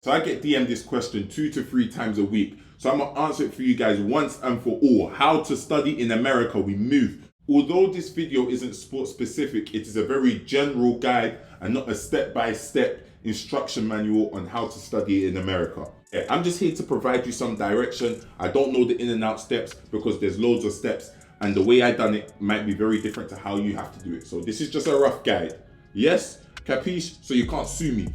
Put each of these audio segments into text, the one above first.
So I get DM'd this question 2 to 3 times a week. So I'm gonna answer it for you guys once and for all. How to study in America, we move. Although this video isn't sports specific, it is a very general guide and not a step-by-step instruction manual on how to study in America. I'm just here to provide you some direction. I don't know the in and out steps because there's loads of steps, and the way I done it might be very different to how you have to do it. So this is just a rough guide. Yes? Capiche? So you can't sue me.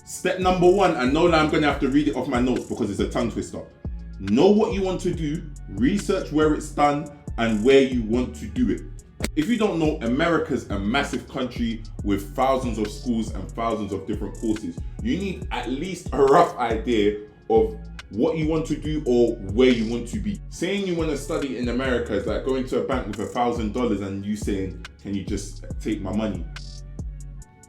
Step number 1, I know that I'm gonna have to read it off my notes because it's a tongue twister. Know what you want to do, research where it's done, and where you want to do it. If you don't know, America's a massive country with thousands of schools and thousands of different courses. You need at least a rough idea of what you want to do or where you want to be. Saying you want to study in America is like going to a bank with $1,000 and you saying, can you just take my money?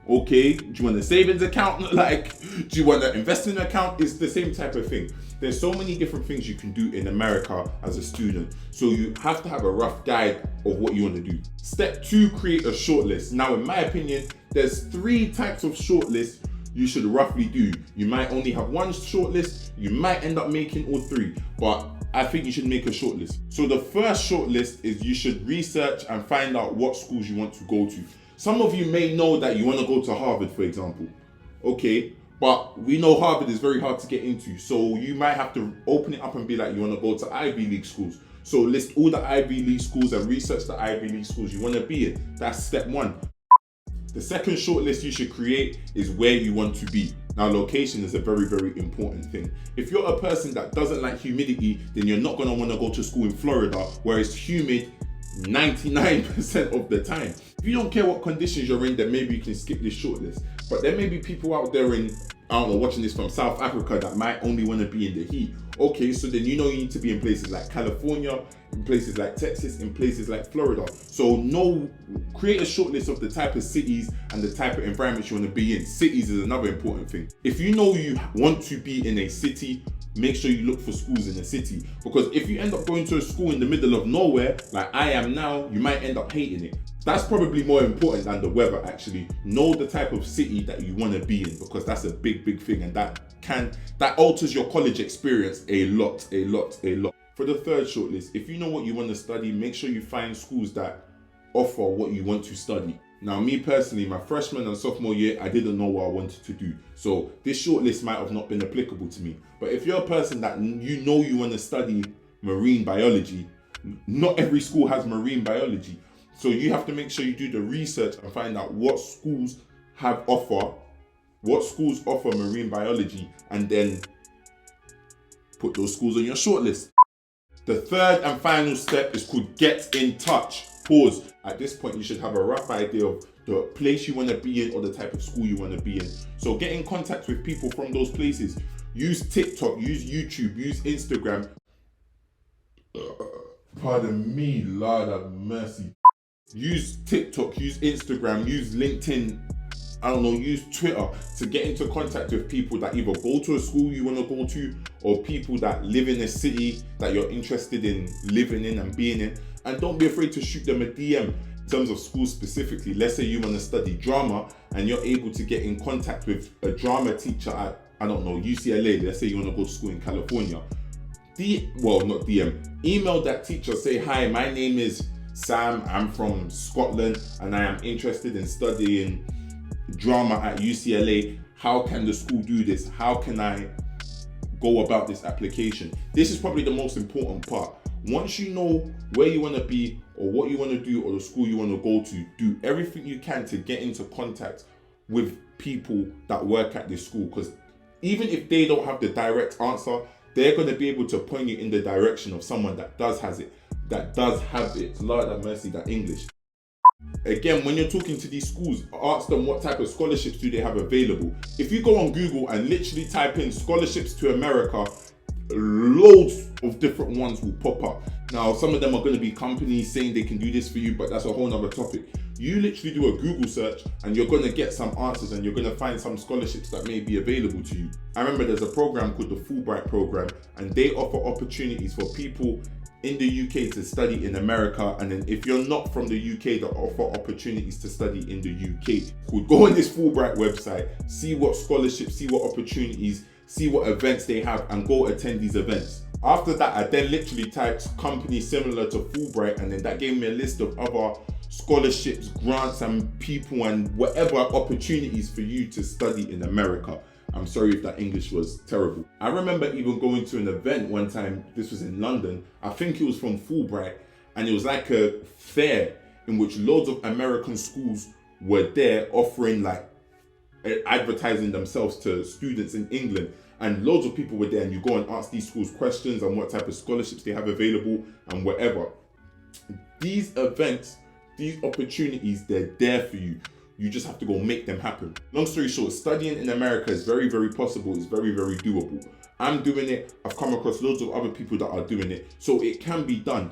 Okay, do you want a savings account? Like, do you want an investing account? It's the same type of thing. There's so many different things you can do in America as a student. So you have to have a rough guide of what you want to do. Step 2, create a shortlist. Now, in my opinion, there's 3 types of shortlists you should roughly do. You might only have one shortlist, you might end up making all 3, but I think you should make a shortlist. So the first shortlist is you should research and find out what schools you want to go to. Some of you may know that you want to go to Harvard, for example. Okay, but we know Harvard is very hard to get into. So you might have to open it up and be like, you want to go to Ivy League schools. So list all the Ivy League schools and research the Ivy League schools you want to be in. That's step 1. The second shortlist you should create is where you want to be. Now, location is a very, very important thing. If you're a person that doesn't like humidity, then you're not going to want to go to school in Florida where it's humid 99% of the time. If you don't care what conditions you're in, then maybe you can skip this shortlist. But there may be people out there in, I don't know, watching this from South Africa that might only want to be in the heat. Okay, so then you know you need to be in places like California, in places like Texas, in places like Florida. So create a shortlist of the type of cities and the type of environments you want to be in. Cities is another important thing. If you know you want to be in a city, make sure you look for schools in the city, because if you end up going to a school in the middle of nowhere, like I am now, you might end up hating it. That's probably more important than the weather, actually. Know the type of city that you want to be in, because that's a big, big thing, and that alters your college experience a lot. For the third shortlist, if you know what you want to study, make sure you find schools that offer what you want to study. Now, me personally, my freshman and sophomore year, I didn't know what I wanted to do. So this shortlist might have not been applicable to me. But if you're a person that you know you want to study marine biology, not every school has marine biology. So you have to make sure you do the research and find out what schools offer marine biology, and then put those schools on your shortlist. The third and final step is called get in touch. Pause. At this point, you should have a rough idea of the place you want to be in or the type of school you want to be in. So get in contact with people from those places. Use TikTok, use YouTube, use Instagram. Pardon me, Lord have mercy. Use TikTok, use Instagram, use LinkedIn, I don't know, use Twitter to get into contact with people that either go to a school you want to go to, or people that live in a city that you're interested in living in and being in. And don't be afraid to shoot them a DM in terms of schools specifically. Let's say you want to study drama and you're able to get in contact with a drama teacher at, I don't know, UCLA. Let's say you want to go to school in California. Email that teacher, say, hi, my name is Sam, I'm from Scotland and I am interested in studying drama at UCLA. How can the school do this? How can I go about this application? This is probably the most important part. Once you know where you want to be or what you want to do or the school you want to go to, do everything you can to get into contact with people that work at this school, because even if they don't have the direct answer, they're going to be able to point you in the direction of someone that does have it. Lord have mercy, that English. Again, when you're talking to these schools, ask them what type of scholarships do they have available. If you go on Google and literally type in scholarships to America, loads of different ones will pop up. Now, some of them are going to be companies saying they can do this for you, but that's a whole nother topic. You literally do a Google search and you're going to get some answers, and you're going to find some scholarships that may be available to you. I remember there's a program called the Fulbright program, and they offer opportunities for people in the UK to study in America, and then if you're not from the UK, that offer opportunities to study in the UK. Could go on this Fulbright website, see what scholarships, see what opportunities, see what events they have, and go attend these events. After that, I then literally typed companies similar to Fulbright, and then that gave me a list of other scholarships, grants, and people and whatever opportunities for you to study in America. I'm sorry if that English was terrible. I remember even going to an event one time, this was in London, I think it was from Fulbright, and it was like a fair in which loads of American schools were there offering, like, advertising themselves to students in England, and loads of people were there, and you go and ask these schools questions and what type of scholarships they have available and whatever. These events, these opportunities, they're there for you. You just have to go make them happen. Long story short, studying in America is very, very possible. It's very, very doable. I'm doing it. I've come across loads of other people that are doing it. So it can be done.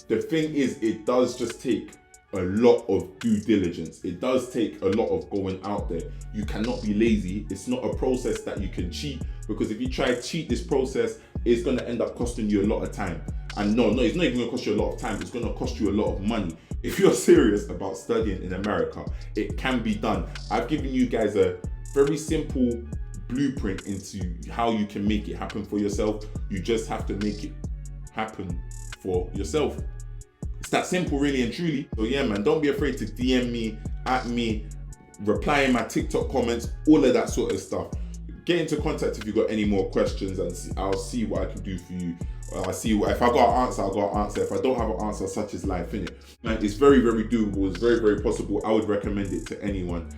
The thing is, it does just take a lot of due diligence. It does take a lot of going out there. You cannot be lazy. It's not a process that you can cheat, because if you try to cheat this process, it's going to end up costing you a lot of time. And no, it's not even going to cost you a lot of time. It's going to cost you a lot of money. If you're serious about studying in America, it can be done. I've given you guys a very simple blueprint into how you can make it happen for yourself. You just have to make it happen for yourself. It's that simple, really and truly. So yeah, man, don't be afraid to DM me, at me, reply in my TikTok comments, all of that sort of stuff. Get into contact if you've got any more questions, and I'll see what I can do for you. I'll see what, if I got an answer, I'll got an answer. If I don't have an answer, such is life, innit? Man, it's very, very doable. It's very, very possible. I would recommend it to anyone.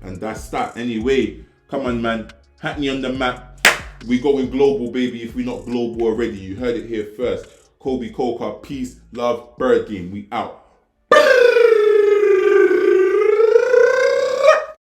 And that's that. Anyway, come on, man. Hackney on the map. We going global, baby. If we're not global already, you heard it here first. Kobicoker, peace, love, bird game. We out.